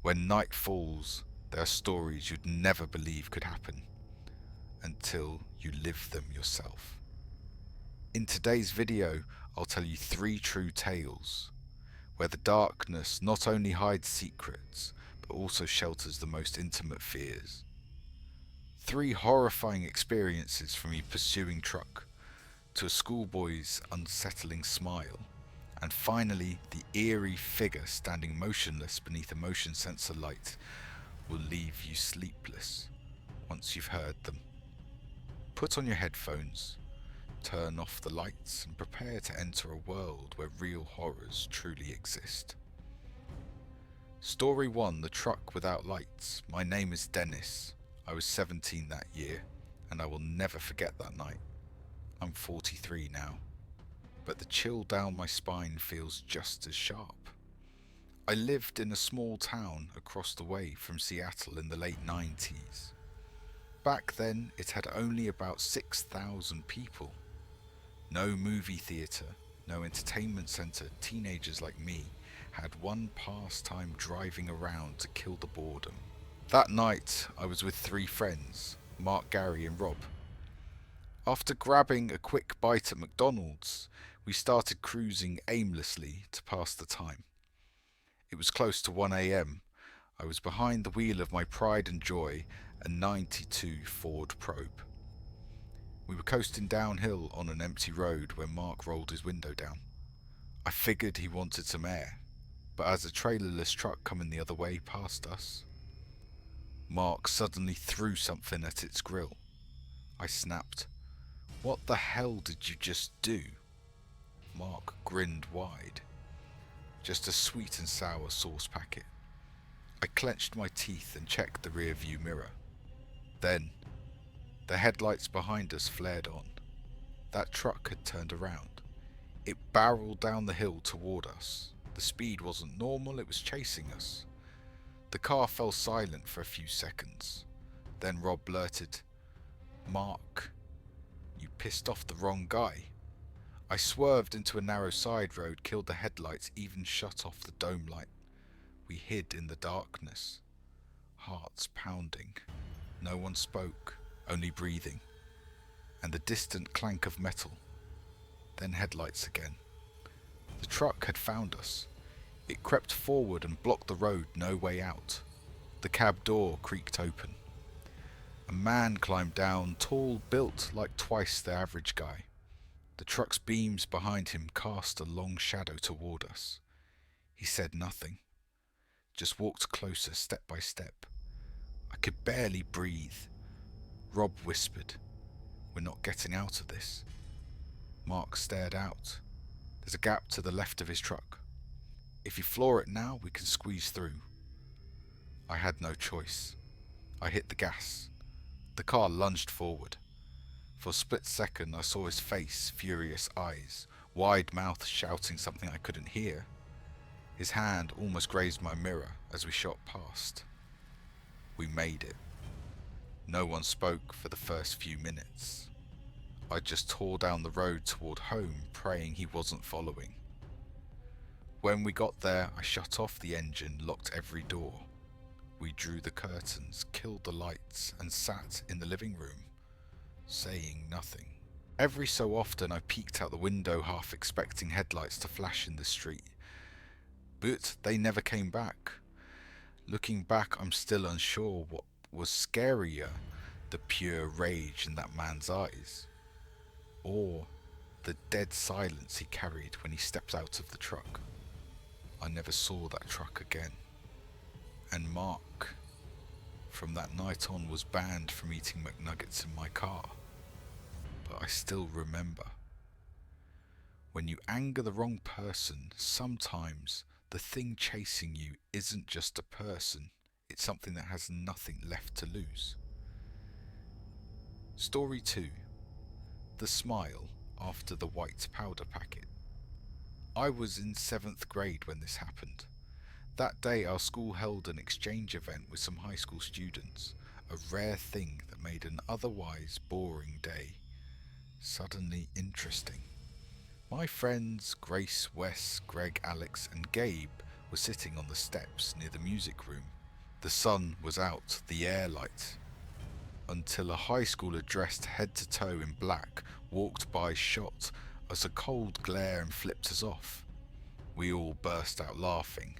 When night falls, there are stories you'd never believe could happen until you live them yourself. In today's video, I'll tell you 3 true tales where the darkness not only hides secrets, but also shelters the most intimate fears. 3 horrifying experiences from a pursuing truck, to a schoolboy's unsettling smile, and finally the eerie figure standing motionless beneath a motion sensor light will leave you sleepless once you've heard them. Put on your headphones, turn off the lights, and prepare to enter a world where real horrors truly exist. Story 1, The Truck Without Lights. My name is Dennis. I was 17 that year, and I will never forget that night. I'm 43 now, but the chill down my spine feels just as sharp. I lived in a small town across the way from Seattle in the late 90s. Back then, it had only about 6,000 people. No movie theatre, no entertainment centre. Teenagers like me had one pastime: driving around to kill the boredom. That night, I was with 3 friends, Mark, Gary and Rob. After grabbing a quick bite at McDonald's, we started cruising aimlessly to pass the time. It was close to 1 AM. I was behind the wheel of my pride and joy, a '92 Ford Probe. We were coasting downhill on an empty road when Mark rolled his window down. I figured he wanted some air, but as a trailerless truck coming the other way passed us, Mark suddenly threw something at its grill. I snapped, "What the hell did you just do?" Mark grinned wide. "Just a sweet and sour sauce packet." I clenched my teeth and checked the rear view mirror. Then, the headlights behind us flared on. That truck had turned around. It barreled down the hill toward us. The speed wasn't normal, it was chasing us. The car fell silent for a few seconds. Then Rob blurted, "Mark, you pissed off the wrong guy." I swerved into a narrow side road, killed the headlights, even shut off the dome light. We hid in the darkness, hearts pounding. No one spoke, only breathing, and the distant clank of metal. Then headlights again. The truck had found us. It crept forward and blocked the road, no way out. The cab door creaked open. A man climbed down, tall, built like twice the average guy. The truck's beams behind him cast a long shadow toward us. He said nothing, just walked closer step by step. I could barely breathe. Rob whispered, "We're not getting out of this." Mark stared out. "There's a gap to the left of his truck. If you floor it now, we can squeeze through." I had no choice. I hit the gas. The car lunged forward. For a split second, I saw his face, furious eyes, wide mouth shouting something I couldn't hear. His hand almost grazed my mirror as we shot past. We made it. No one spoke for the first few minutes. I just tore down the road toward home, praying he wasn't following. When we got there, I shut off the engine, locked every door. We drew the curtains, killed the lights, and sat in the living room, saying nothing. Every so often I peeked out the window, half expecting headlights to flash in the street. But they never came back. Looking back, I'm still unsure what was scarier, the pure rage in that man's eyes, or the dead silence he carried when he stepped out of the truck. I never saw that truck again. And Mark, from that night on, was banned from eating McNuggets in my car. But I still remember. When you anger the wrong person, sometimes the thing chasing you isn't just a person, it's something that has nothing left to lose. Story 2. The Smile After the White Powder Packet. I was in 7th grade when this happened. That day our school held an exchange event with some high school students, a rare thing that made an otherwise boring day suddenly interesting. My friends Grace, Wes, Greg, Alex and Gabe were sitting on the steps near the music room. The sun was out, the air light, until a high schooler dressed head to toe in black walked by, shot us a cold glare and flipped us off. We all burst out laughing.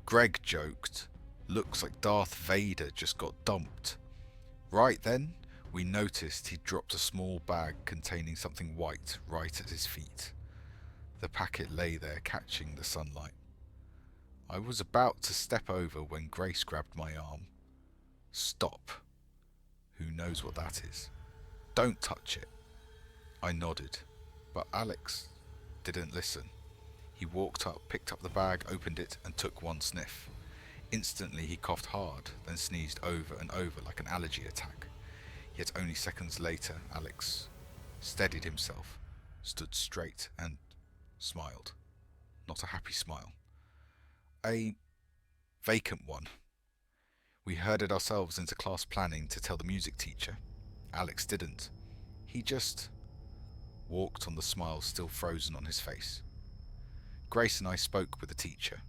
Greg joked, "Looks like Darth Vader just got dumped." Right then, we noticed he'd dropped a small bag containing something white right at his feet. The packet lay there catching the sunlight. I was about to step over when Grace grabbed my arm. "Stop. Who knows what that is? Don't touch it." I nodded, but Alex didn't listen. He walked up, picked up the bag, opened it, and took one sniff. Instantly he coughed hard, then sneezed over and over like an allergy attack. Yet only seconds later, Alex steadied himself, stood straight, and smiled. Not a happy smile. A vacant one. We herded ourselves into class planning to tell the music teacher. Alex didn't. He just walked on, the smile still frozen on his face. Grace and I spoke with the teacher.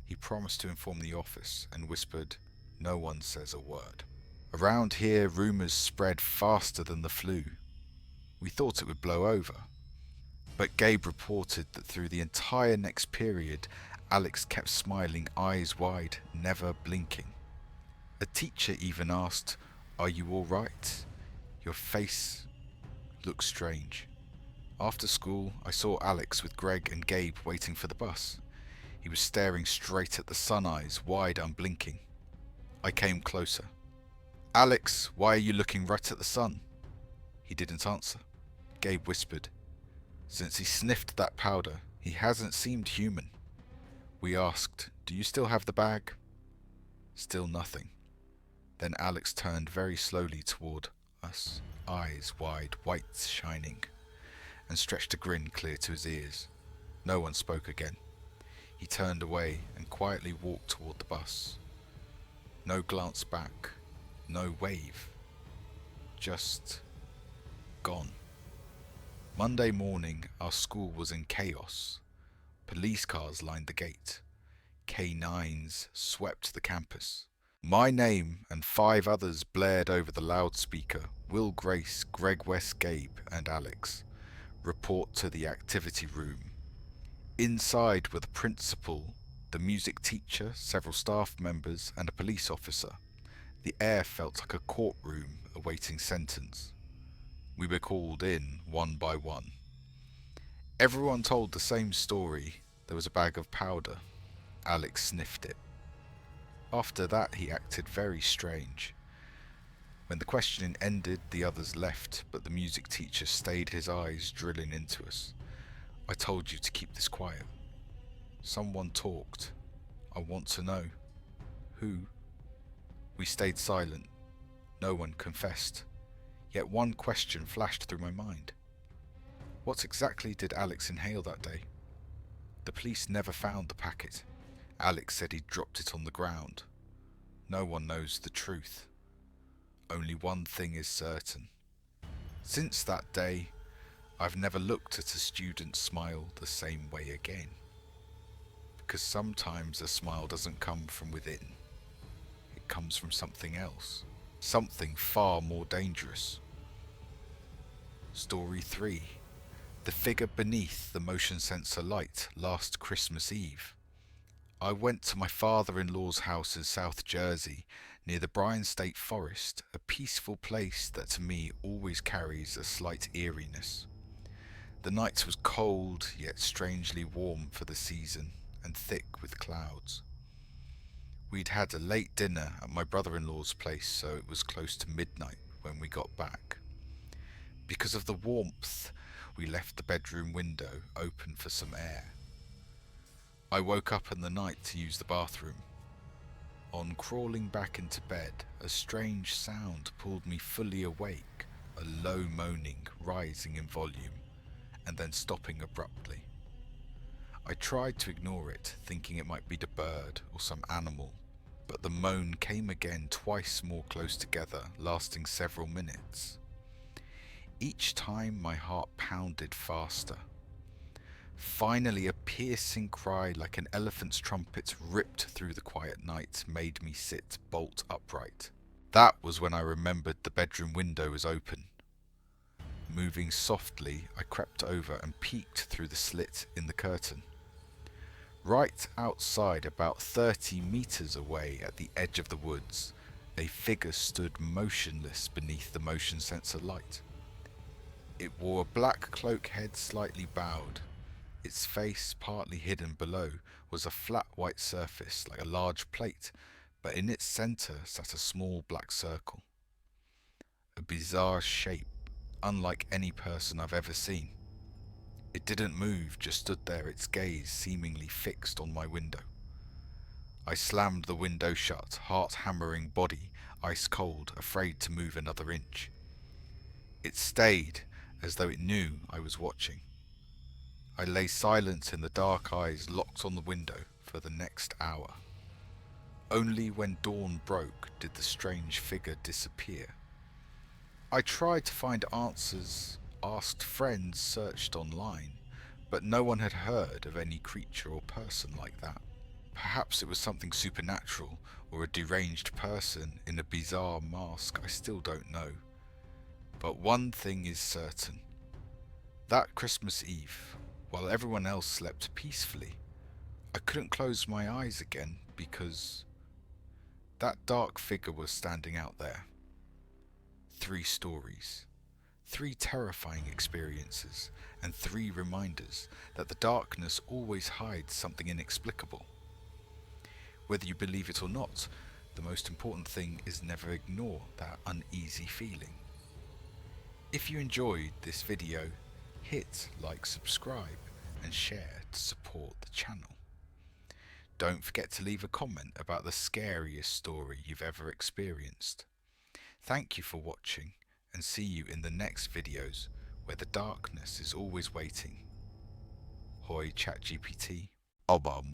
He promised to inform the office and whispered, "No one says a word." Around here, rumours spread faster than the flu. We thought it would blow over. But Gabe reported that through the entire next period, Alex kept smiling eyes wide, never blinking. A teacher even asked, "Are you all right? Your face looks strange." After school, I saw Alex with Greg and Gabe waiting for the bus. He was staring straight at the sun, eyes wide, unblinking. I came closer. "Alex, why are you looking right at the sun?" He didn't answer. Gabe whispered, "Since he sniffed that powder, he hasn't seemed human." We asked, "Do you still have the bag?" Still nothing. Then Alex turned very slowly toward us, eyes wide, white shining, and stretched a grin clear to his ears. No one spoke again. He turned away and quietly walked toward the bus. No glance back, no wave. Just gone. Monday morning, our school was in chaos. Police cars lined the gate. K9s swept the campus. My name and 5 others blared over the loudspeaker. Will Grace, Greg West, Gabe, and Alex. Report to the activity room. Inside were the principal, the music teacher, several staff members, and a police officer. The air felt like a courtroom awaiting sentence. We were called in one by one. Everyone told the same story. There was a bag of powder. Alex sniffed it. After that, he acted very strange. When the questioning ended, the others left, but the music teacher stayed, his eyes drilling into us. "I told you to keep this quiet." Someone talked. "I want to know." "Who?" We stayed silent. No one confessed. Yet one question flashed through my mind. What exactly did Alex inhale that day? The police never found the packet. Alex said he'd dropped it on the ground. No one knows the truth. Only one thing is certain. Since that day, I've never looked at a student smile the same way again. Because sometimes a smile doesn't come from within. It comes from something else. Something far more dangerous. Story 3. The figure beneath the motion sensor light last Christmas Eve. I went to my father-in-law's house in South Jersey, near the Bryan State Forest, a peaceful place that to me always carries a slight eeriness. The night was cold, yet strangely warm for the season, and thick with clouds. We'd had a late dinner at my brother-in-law's place, so it was close to midnight when we got back. Because of the warmth, we left the bedroom window open for some air. I woke up in the night to use the bathroom. On crawling back into bed, a strange sound pulled me fully awake, a low moaning rising in volume, and then stopping abruptly. I tried to ignore it, thinking it might be the bird or some animal, but the moan came again, twice more close together, lasting several minutes. Each time my heart pounded faster. Finally, a piercing cry like an elephant's trumpet ripped through the quiet night made me sit bolt upright. That was when I remembered the bedroom window was open. Moving softly, I crept over and peeked through the slit in the curtain. Right outside, about 30 meters away at the edge of the woods, a figure stood motionless beneath the motion sensor light. It wore a black cloak, head slightly bowed. Its face, partly hidden below, was a flat white surface like a large plate, but in its center sat a small black circle. A bizarre shape, unlike any person I've ever seen. It didn't move, just stood there, its gaze seemingly fixed on my window. I slammed the window shut, heart-hammering body ice cold, afraid to move another inch. It stayed, as though it knew I was watching. I lay silent in the dark, eyes locked on the window for the next hour. Only when dawn broke did the strange figure disappear. I tried to find answers, asked friends, searched online, but no one had heard of any creature or person like that. Perhaps it was something supernatural or a deranged person in a bizarre mask, I still don't know. But one thing is certain. That Christmas Eve, while everyone else slept peacefully, I couldn't close my eyes again because that dark figure was standing out there. 3 stories, 3 terrifying experiences, and 3 reminders that the darkness always hides something inexplicable. Whether you believe it or not, the most important thing is never ignore that uneasy feeling. If you enjoyed this video, hit like, subscribe and share to support the channel. Don't forget to leave a comment about the scariest story you've ever experienced. Thank you for watching, and see you in the next videos where the darkness is always waiting. Hoi ChatGPT, Obam.